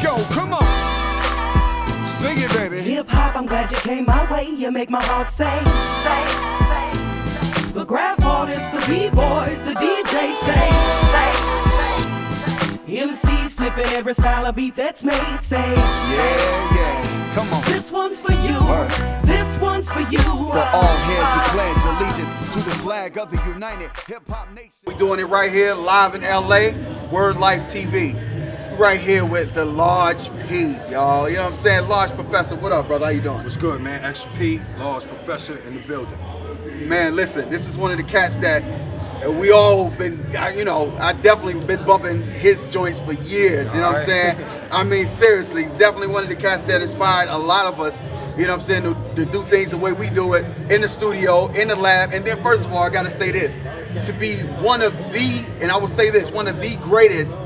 go, come on. Sing it, baby. Hip hop, I'm glad you came my way. You make my heart say. The graph artists, the b-boys, the DJ say. MCs flipping every style of beat that's made, say. Yeah, come on. This one's for you. This one's for you. For all hands who pledge allegiance to the flag of the United Hip Hop Nation. We doing it right here, live in LA, Word Lyfe TV. Right here with the Large P, y'all. You know what I'm saying? Large Professor, what up, brother? How you doing? What's good, man? XP, Large Professor in the building. Man, listen, this is one of the cats that we all been, I definitely been bumping his joints for years, you know what I'm saying? I mean, seriously, he's definitely one of the cats that inspired a lot of us, you know what I'm saying, to do things the way we do it, in the studio, in the lab. And then first of all, I gotta say this, to be one of the, and I will say this, one of the greatest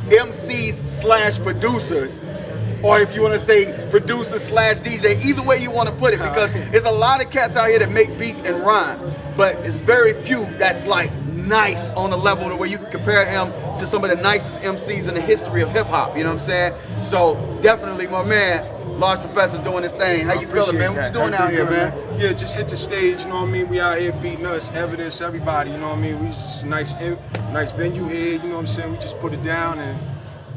MCs slash producers, or if you want to say producer slash DJ, either way you want to put it, because there's a lot of cats out here that make beats and rhyme, but it's very few that's like nice on a level to where you can compare him to some of the nicest MCs in the history of hip hop, you know what I'm saying? So definitely my man, Large Professor, doing his thing. How you feeling, man? What you doing out here, man? Yeah, just hit the stage, you know what I mean? We out here beating us, evidence, everybody, you know what I mean? We just nice venue here, you know what I'm saying? We just put it down and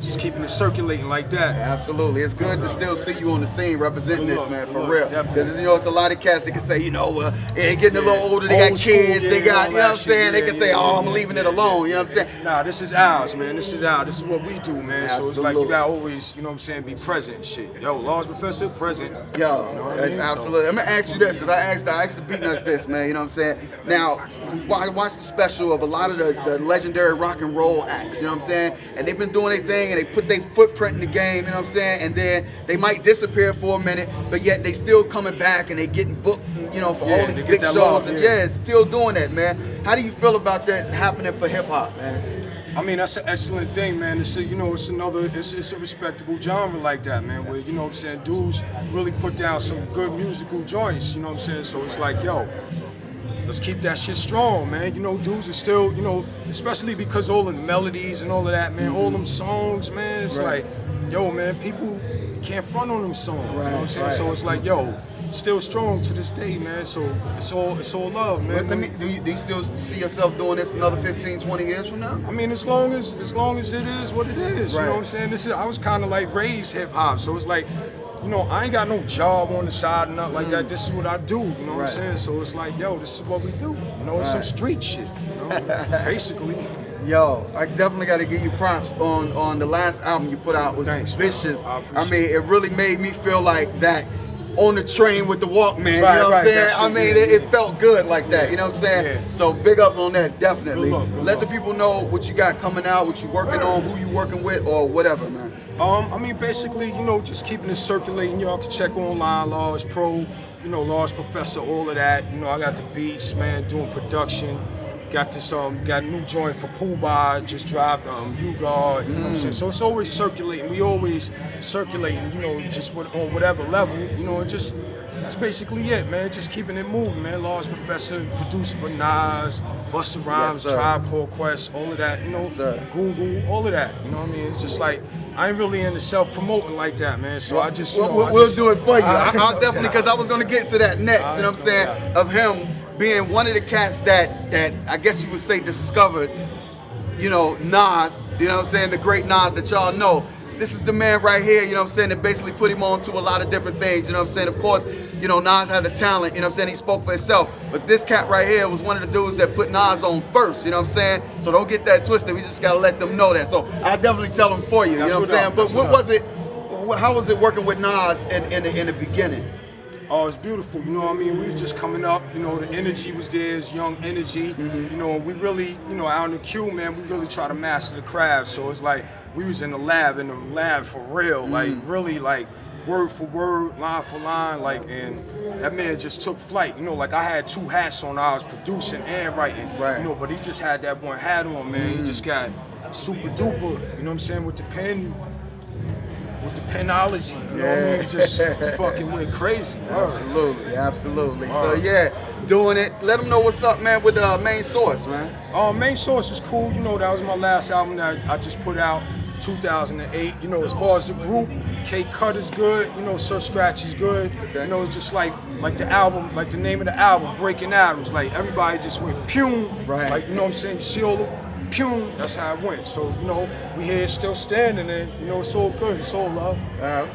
just keeping it circulating like that. Absolutely. It's good to still see you on the scene representing this, man, for real. Definitely. Because, it's a lot of cats that can say, they're getting a little older, they got kids, they got, you know what I'm saying? They can say, I'm leaving it alone, you know what I'm saying? Nah, this is ours, man. This is ours. This is what we do, man. Absolutely. So it's like you gotta always, you know what I'm saying, be present and shit. Yo, Large Professor, present. Yo, you know that's absolutely. I'm gonna ask you this, because I asked the Beatnuts this, man, you know what I'm saying? Now, I watched the special of a lot of the legendary rock and roll acts, you know what I'm saying? And they've been doing their thing, and they put their footprint in the game, you know what I'm saying? And then they might disappear for a minute, but yet they still coming back and they getting booked, for all these big shows. Love, and still doing that, man. How do you feel about that happening for hip hop, man? I mean, that's an excellent thing, man. It's a respectable genre like that, man, where, you know what I'm saying, dudes really put down some good musical joints, you know what I'm saying? So it's like, yo, let's keep that shit strong, man. You know, dudes are still, especially because all the melodies and all of that, man, all them songs, man, it's like, yo, man, people can't front on them songs, you know what I'm saying? So it's like, yo, still strong to this day, man. So it's all love, man. Do you still see yourself doing this another 15, 20 years from now? I mean, as long as it is what it is, you know what I'm saying? I was kind of like raised hip hop, so it's like, I ain't got no job on the side or nothing like that. This is what I do, you know what I'm saying? So it's like, yo, this is what we do. It's some street shit, basically. Yo, I definitely got to give you props on the last album you put out was Vicious. I mean, it really made me feel like that on the train with the Walkman, you know what I'm saying? I mean, it felt good like that, you know what I'm saying? Yeah. So big up on that, definitely. Good Let luck. the people know what you got coming out, what you working on, who you working with, or whatever, man. I mean, basically, just keeping it circulating. Y'all can check online, Large Pro, Large Professor, all of that. I got the beats, man, doing production. Got this, got a new joint for Pooh Bah, just dropped, U-Guard, you know what I'm saying? So it's always circulating. We always circulating, just on whatever level, and just, that's basically it, man. Just keeping it moving, man. Large Professor, produced for Nas, Busta Rhymes, Tribe Called Quest, all of that, Google, all of that, you know what I mean? It's just like, I ain't really into self-promoting like that, man. So I just, we'll do it for you. I'll definitely, because I was going to get to that next, you know what I'm saying, of him being one of the cats that I guess you would say discovered, Nas, you know what I'm saying, the great Nas that y'all know. This is the man right here, you know what I'm saying, that basically put him on to a lot of different things, you know what I'm saying. Of course, Nas had the talent, you know what I'm saying, he spoke for himself. But this cat right here was one of the dudes that put Nas on first, you know what I'm saying. So don't get that twisted, we just gotta let them know that. So I'll definitely tell them for you, you know what I'm saying. But how was it working with Nas in the beginning? Oh, it's beautiful, you know what I mean? We was just coming up, the energy was there, it's young energy, we really, out in the queue, man, we really try to master the craft. So it's like, we was in the lab for real, like really like word for word, line for line, like, and that man just took flight, like I had two hats on, I was producing and writing, but he just had that one hat on, man, he just got super duper, you know what I'm saying, with the pen. With the penology, you know what I mean? Just fucking went crazy. Absolutely. So doing it. Let them know what's up, man, with Main Source, man. Main Source is cool. That was my last album that I just put out. 2008. You know, as far as the group, K Cut is good. You know, Sir Scratch is good. Okay. You know, it's just like the album, like the name of the album, Breaking Atoms. Like everybody just went pew. Right. Like, you know what I'm saying? You see all the pew. That's how it went. So, you know, we here still standing, and you know, it's all good. It's all love.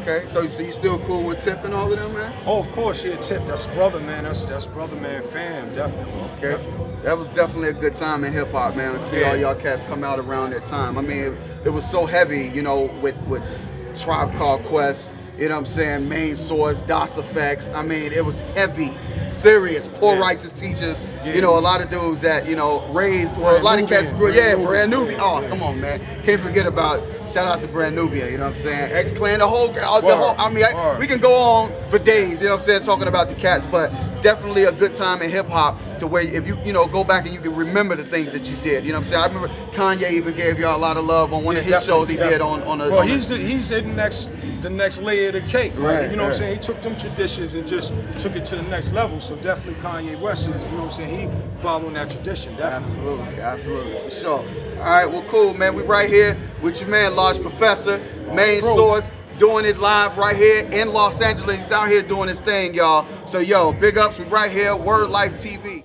Okay, so you still cool with Tip and all of them, man? Oh, of course, yeah, Tip. That's brother, man. That's brother, man. Fam, definitely. Okay. Definitely. That was definitely a good time in hip hop, man. To see all y'all cats come out around that time. I mean, it was so heavy, you know, with Tribe Called Quest, you know what I'm saying, Main Source, DOS Effects. I mean, it was heavy, serious, poor righteous teachers. Yeah. You know, a lot of dudes that, you know, raised, well, a lot of cats grew, Brand Nubia. Oh, come on, man. Can't forget about, shout out to Brand Nubia, you know what I'm saying? X-Clan, the whole, I mean, we can go on for days, you know what I'm saying, talking about the cats, but definitely a good time in hip hop to where if you know, go back and you can remember the things that you did, you know what I'm saying? I remember Kanye even gave y'all a lot of love on one of his shows he did on a... Well, he's the next layer of the cake, right? You know what I'm saying? He took them traditions and just took it to the next level. So definitely Kanye West is, you know what I'm saying? He following that tradition, definitely. Absolutely, for sure. All right, well, cool, man. We right here with your man, Large Professor, Main Source, doing it live right here in Los Angeles. He's out here doing his thing, y'all. So, yo, big ups. We right here, Word Lyfe TV.